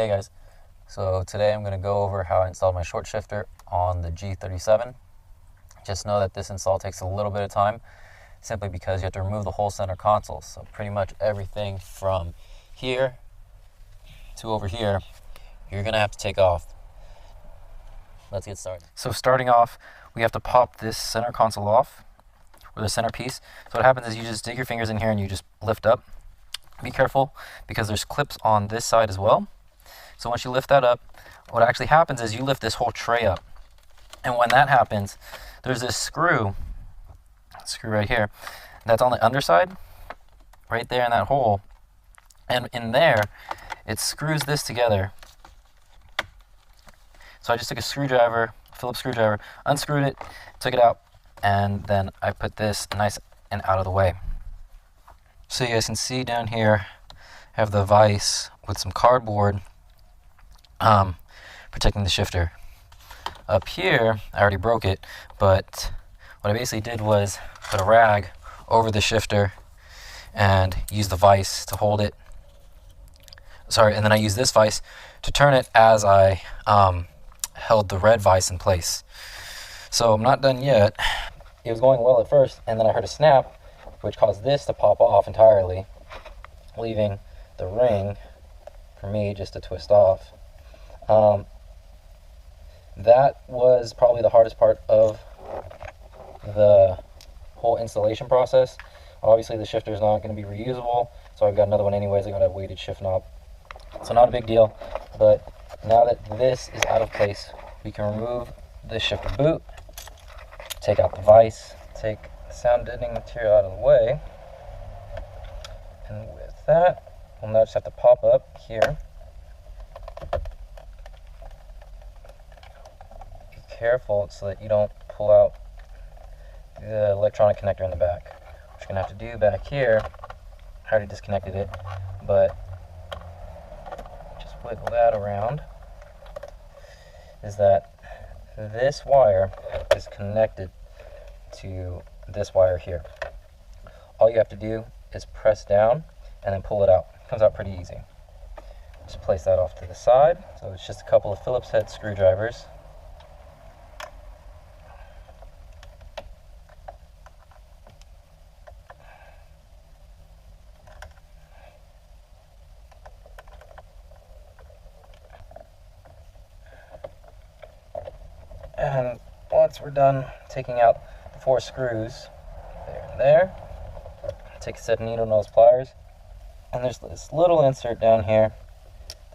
Hey guys, so today I'm going to go over how I installed my short shifter on the G37. Just know that this install takes a little bit of time simply because you have to remove the whole center console. So pretty much everything from here to over here, you're going to have to take off. Let's get started. So starting off, we have to pop this center console off, or the center piece. So what happens is you just dig your fingers in here and you just lift up. Be careful because there's clips on this side as well. So once you lift that up, what actually happens is you lift this whole tray up. And when that happens, there's this screw right here, that's on the underside, right there in that hole. And in there, it screws this together. So I just took a screwdriver, Phillips screwdriver, unscrewed it, took it out, and then I put this nice and out of the way. So you guys can see down here, I have the vise with some cardboard protecting the shifter. Up here, I already broke it, but what I basically did was put a rag over the shifter and use the vise to hold it. And then I used this vise to turn it as I held the red vise in place. So I'm not done yet. It was going well at first, and then I heard a snap, which caused this to pop off entirely, leaving the ring for me just to twist off. That was probably the hardest part of the whole installation process. Obviously the shifter is not going to be reusable, so I've got another one anyways. I got a weighted shift knob, so not a big deal. But now that this is out of place, we can remove the shifter boot, take out the vise, take the sound deadening material out of the way, and with that, we'll now just have to pop up here. Careful so that you don't pull out the electronic connector in the back. What you're going to have to do back here, I already disconnected it, but just wiggle that around, is that this wire is connected to this wire here. All you have to do is press down and then pull it out. It comes out pretty easy. Just place that off to the side. So it's just a couple of Phillips head screwdrivers. And once we're done taking out the 4 screws, there and there, take a set of needle nose pliers, and there's this little insert down here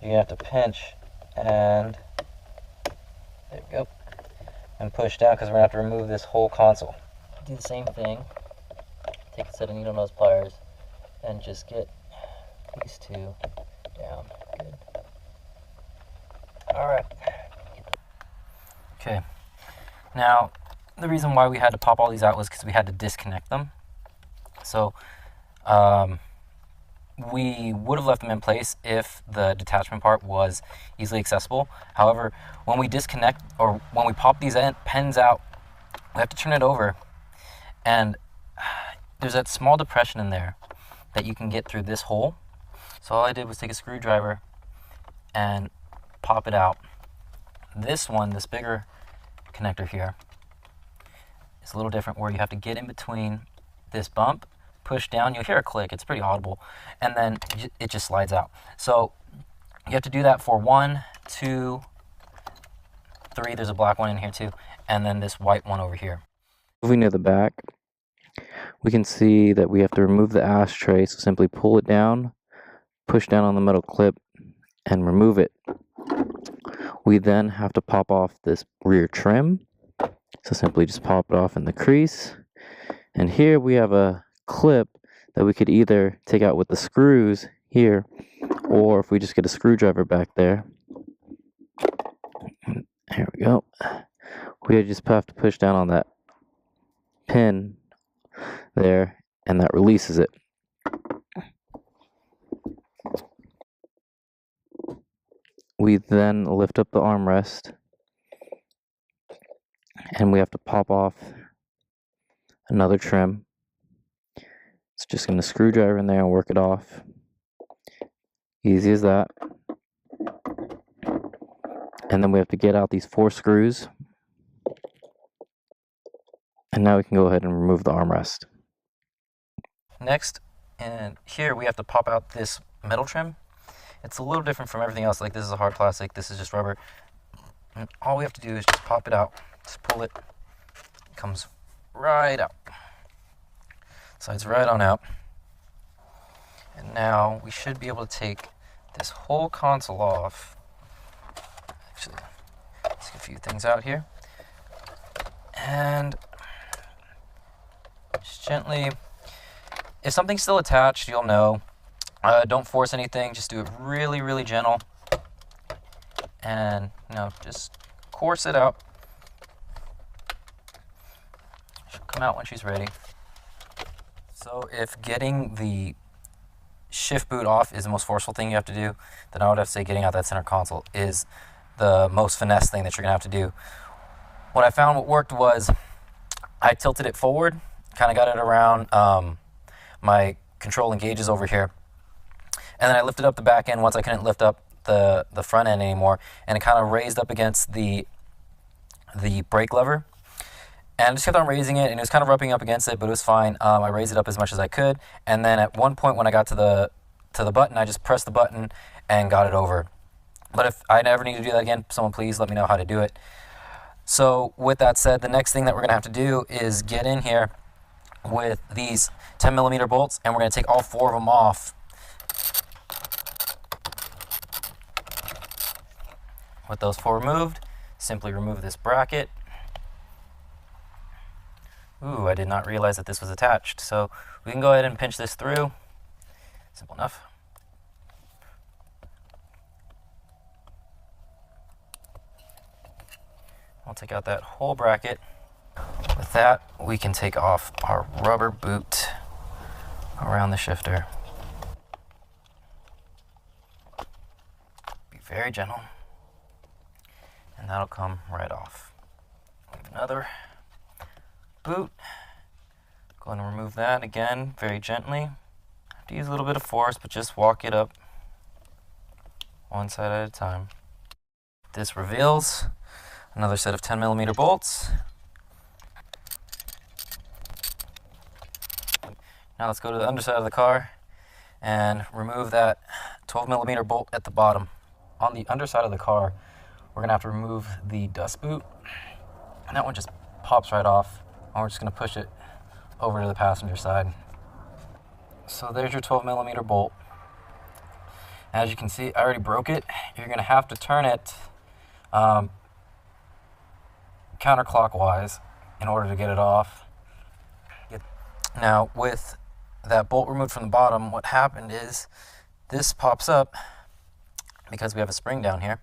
that you have to pinch, and there we go, and push down because we're going to have to remove this whole console. Do the same thing, take a set of needle nose pliers, and just get these 2 down. Good. Alright. Okay. Now, the reason why we had to pop all these out was because we had to disconnect them. So, we would have left them in place if the detachment part was easily accessible. However, when we disconnect, or when we pop these pins out, we have to turn it over, and there's that small depression in there that you can get through this hole. So all I did was take a screwdriver and pop it out. This one, this bigger connector here, is a little different, where you have to get in between this bump, push down, you'll hear a click, it's pretty audible, and then it just slides out. So you have to do that for 1, 2, 3, there's a black one in here too, and then this white one over here. Moving to the back, we can see that we have to remove the ashtray, so simply pull it down, push down on the metal clip, and remove it. We then have to pop off this rear trim, so simply just pop it off in the crease. And here we have a clip that we could either take out with the screws here, or if we just get a screwdriver back there. Here we go. We just have to push down on that pin there, and that releases it. We then lift up the armrest, and we have to pop off another trim. It's just going to screwdriver in there and work it off. Easy as that. And then we have to get out these 4 screws. And now we can go ahead and remove the armrest. Next, and here we have to pop out this metal trim. It's a little different from everything else. Like, this is a hard plastic, this is just rubber. And all we have to do is just pop it out, just pull it. It comes right out. Slides right on out. And now we should be able to take this whole console off. Actually, let's get a few things out here. And just gently, if something's still attached, you'll know. Don't force anything, just do it really, really gentle. And, just course it out. She'll come out when she's ready. So if getting the shift boot off is the most forceful thing you have to do, then I would have to say getting out that center console is the most finesse thing that you're going to have to do. What I found what worked was I tilted it forward, kind of got it around my control engages over here, and then I lifted up the back end once I couldn't lift up the front end anymore, and it kind of raised up against the brake lever. And I just kept on raising it, and it was kind of rubbing up against it, but it was fine. I raised it up as much as I could, and then at one point when I got to the button, I just pressed the button and got it over. But if I never need to do that again, someone please let me know how to do it. So with that said, the next thing that we're going to have to do is get in here with these 10mm bolts, and we're going to take all 4 of them off. With those 4 removed, simply remove this bracket. Ooh, I did not realize that this was attached. So we can go ahead and pinch this through. Simple enough. I'll take out that whole bracket. With that, we can take off our rubber boot around the shifter. Be very gentle, and that'll come right off. Another boot. Go ahead and remove that again very gently. Have to use a little bit of force, but just walk it up one side at a time. This reveals another set of 10mm bolts. Now let's go to the underside of the car and remove that 12mm bolt at the bottom. On the underside of the car, we're going to have to remove the dust boot. And that one just pops right off. And we're just going to push it over to the passenger side. So there's your 12mm bolt. As you can see, I already broke it. You're going to have to turn it counterclockwise in order to get it off. Now, with that bolt removed from the bottom, what happened is this pops up because we have a spring down here.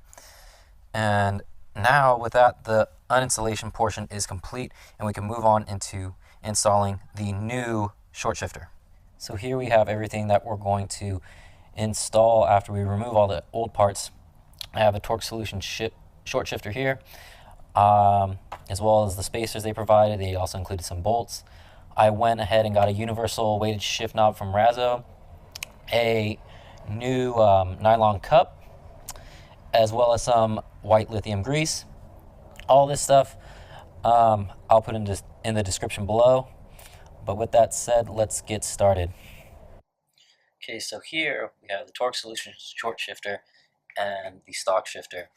And now with that, the uninstallation portion is complete, and we can move on into installing the new short shifter. So here we have everything that we're going to install after we remove all the old parts. I have a Torque Solution short shifter here, as well as the spacers they provided. They also included some bolts. I went ahead and got a universal weighted shift knob from Razo, a new nylon cup, as well as some white lithium grease. All this stuff I'll put in the description below. But with that said, let's get started. Okay, so here we have the Torque Solution short shifter and the stock shifter.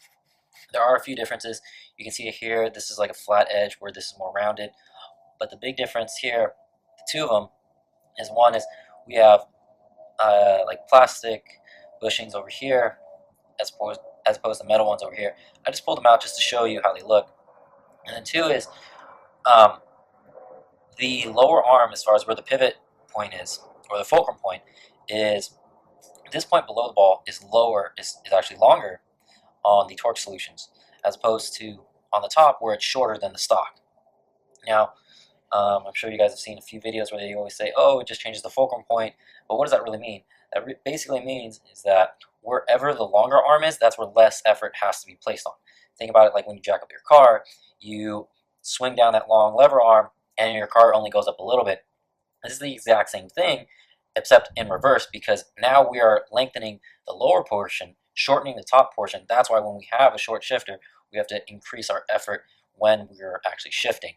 There are a few differences. You can see it here. This is like a flat edge where this is more rounded. But the big difference here, the two of them, is one is we have like plastic bushings over here as opposed to metal ones over here. I just pulled them out just to show you how they look. And then two is the lower arm, as far as where the pivot point is, or the fulcrum point, is this point below the ball is lower, is actually longer on the Torque Solutions, as opposed to on the top where it's shorter than the stock. Now, I'm sure you guys have seen a few videos where they always say, oh, it just changes the fulcrum point, but what does that really mean? That basically means is that wherever the longer arm is, that's where less effort has to be placed on. Think about it like when you jack up your car, you swing down that long lever arm and your car only goes up a little bit. This is the exact same thing, except in reverse, because now we are lengthening the lower portion shortening the top portion. That's why when we have a short shifter, we have to increase our effort when we're actually shifting.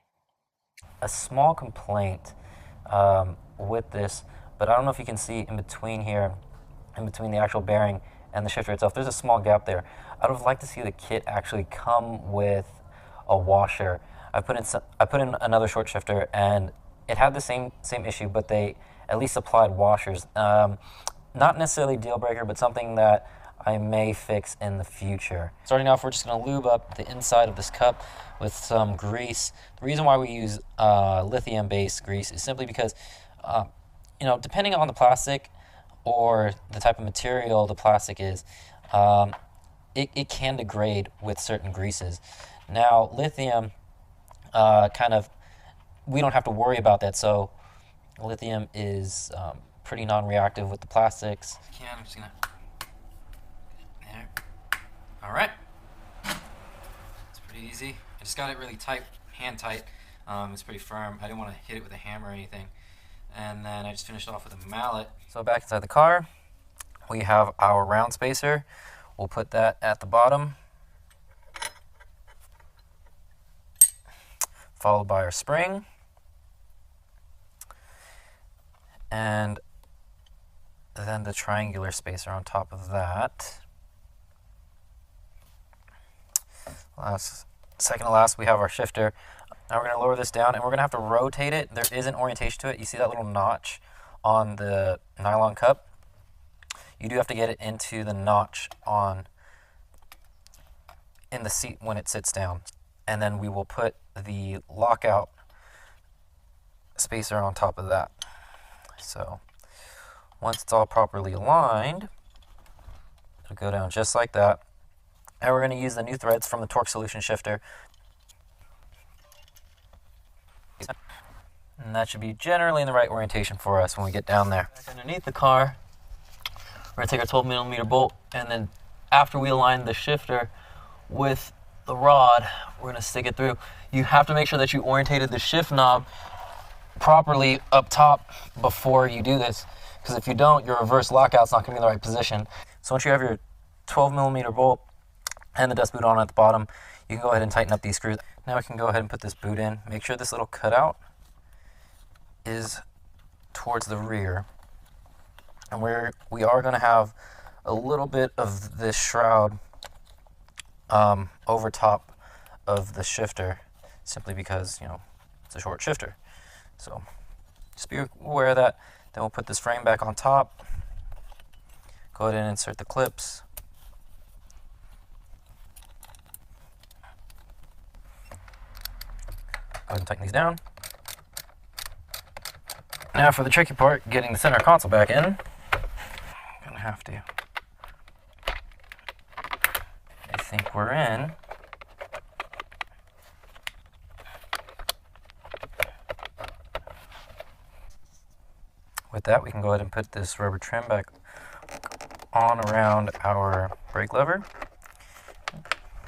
A small complaint with this, but I don't know if you can see in between here, in between the actual bearing and the shifter itself, there's a small gap there. I would have liked to see the kit actually come with a washer. I put in another short shifter, and it had the same issue, but they at least supplied washers. Not necessarily a deal breaker, but something that I may fix in the future. Starting off, we're just going to lube up the inside of this cup with some grease. The reason why we use lithium-based grease is simply because, depending on the plastic or the type of material the plastic is, it can degrade with certain greases. Now, lithium, we don't have to worry about that, so lithium is pretty non-reactive with the plastics. I'm just gonna, there. All right, it's pretty easy. I just got it really tight, hand tight. It's pretty firm. I didn't want to hit it with a hammer or anything. And then I just finished off with a mallet. So back inside the car, we have our round spacer. We'll put that at the bottom, followed by our spring. And then the triangular spacer on top of that. Second to last, we have our shifter. Now we're going to lower this down, and we're going to have to rotate it. There is an orientation to it. You see that little notch on the nylon cup? You do have to get it into the notch in the seat when it sits down. And then we will put the lockout spacer on top of that. So once it's all properly aligned, it'll go down just like that. And we're going to use the new threads from the torque solution shifter. And that should be generally in the right orientation for us when we get down there. Underneath the car, we're going to take our 12mm bolt, and then after we align the shifter with the rod, we're going to stick it through. You have to make sure that you orientated the shift knob properly up top before you do this, because if you don't, your reverse lockout's not going to be in the right position. So once you have your 12mm bolt and the dust boot on at the bottom, you can go ahead and tighten up these screws. Now we can go ahead and put this boot in. Make sure this little cutout is towards the rear, and we are going to have a little bit of this shroud over top of the shifter, simply because it's a short shifter. So just be aware of that. Then we'll put this frame back on top. Go ahead and insert the clips. Go ahead and tighten these down. Now for the tricky part, getting the center console back in. I'm gonna have to. I think we're in. With that, we can go ahead and put this rubber trim back on around our brake lever.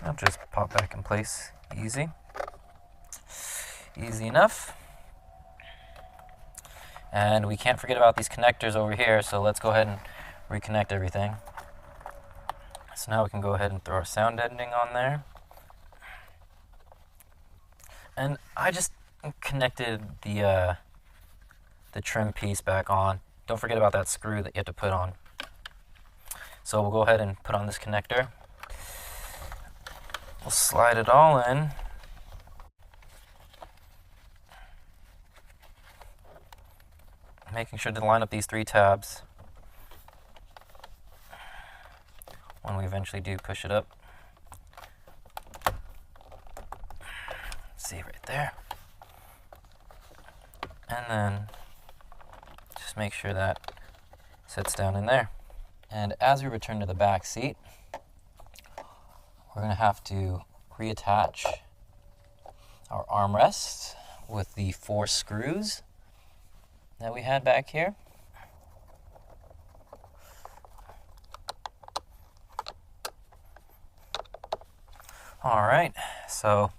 It'll just pop back in place easy. Easy enough. And we can't forget about these connectors over here, so let's go ahead and reconnect everything. So now we can go ahead and throw our sound deadening on there. And I just connected the trim piece back on. Don't forget about that screw that you have to put on. So we'll go ahead and put on this connector. We'll slide it all in. Making sure to line up these 3 tabs when we eventually do push it up. See right there. And then just make sure that sits down in there. And as we return to the back seat, we're going to have to reattach our armrest with the 4 screws that we had back here. All right, so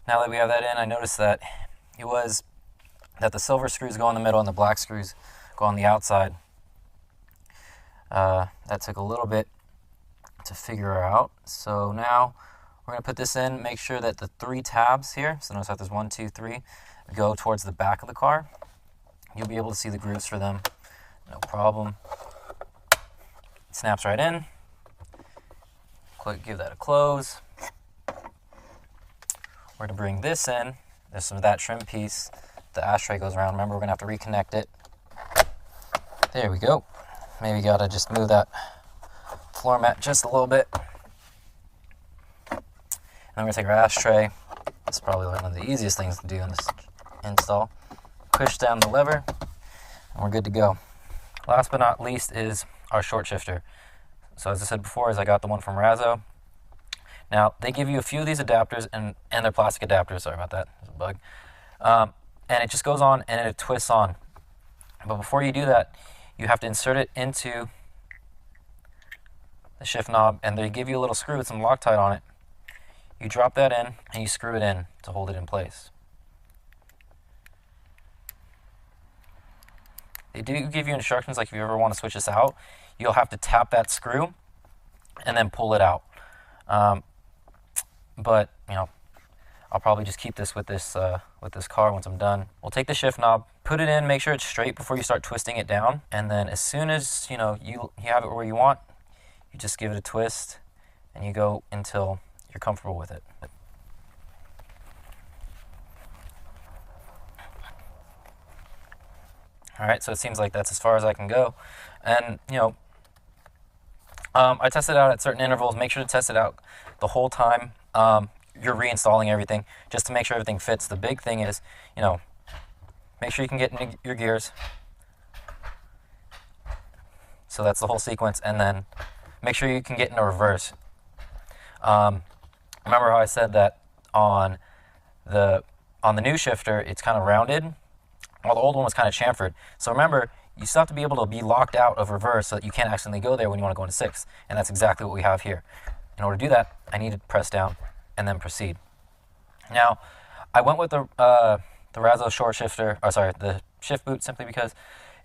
now that we have that in, I noticed that the silver screws go in the middle and the black screws go on the outside. That took a little bit to figure out. So now we're going to put this in, make sure that the 3 tabs here, so notice that there's 1, 2, 3, go towards the back of the car. You'll be able to see the grooves for them, no problem. It snaps right in. Give that a close. We're going to bring this in. There's some of that trim piece. The ashtray goes around. Remember, we're going to have to reconnect it. There we go. Maybe got to just move that floor mat just a little bit. And then we're going to take our ashtray. This is probably one of the easiest things to do in this install. Push down the lever, and we're good to go. Last but not least is our short shifter. So as I said before, I got the one from Razo. Now, they give you a few of these adapters, and they're plastic adapters. Sorry about that. There's a bug. And it just goes on, and it twists on. But before you do that, you have to insert it into the shift knob, and they give you a little screw with some Loctite on it. You drop that in, and you screw it in to hold it in place. They do give you instructions, like if you ever want to switch this out, you'll have to tap that screw and then pull it out. But you know, I'll probably just keep this with this car once I'm done. We'll take the shift knob, put it in, make sure it's straight before you start twisting it down, and then as soon as you have it where you want, you just give it a twist, and you go until you're comfortable with it. All right, so it seems like that's as far as I can go, and I test it out at certain intervals. Make sure to test it out the whole time you're reinstalling everything, just to make sure everything fits. The big thing is, make sure you can get into your gears. So that's the whole sequence, and then make sure you can get into reverse. Remember how I said that on the new shifter, it's kind of rounded, while the old one was kind of chamfered. So remember, you still have to be able to be locked out of reverse so that you can't accidentally go there when you want to go into 6. And that's exactly what we have here. In order to do that, I need to press down and then proceed. Now, I went with the Razo short shifter, the shift boot, simply because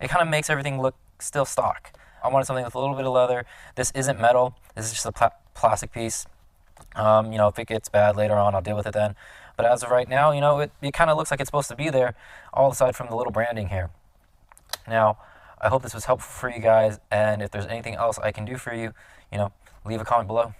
it kind of makes everything look still stock. I wanted something with a little bit of leather. This isn't metal. This is just a plastic piece. If it gets bad later on, I'll deal with it then. But as of right now, it kind of looks like it's supposed to be there, all aside from the little branding here. Now, I hope this was helpful for you guys, and if there's anything else I can do for you, leave a comment below.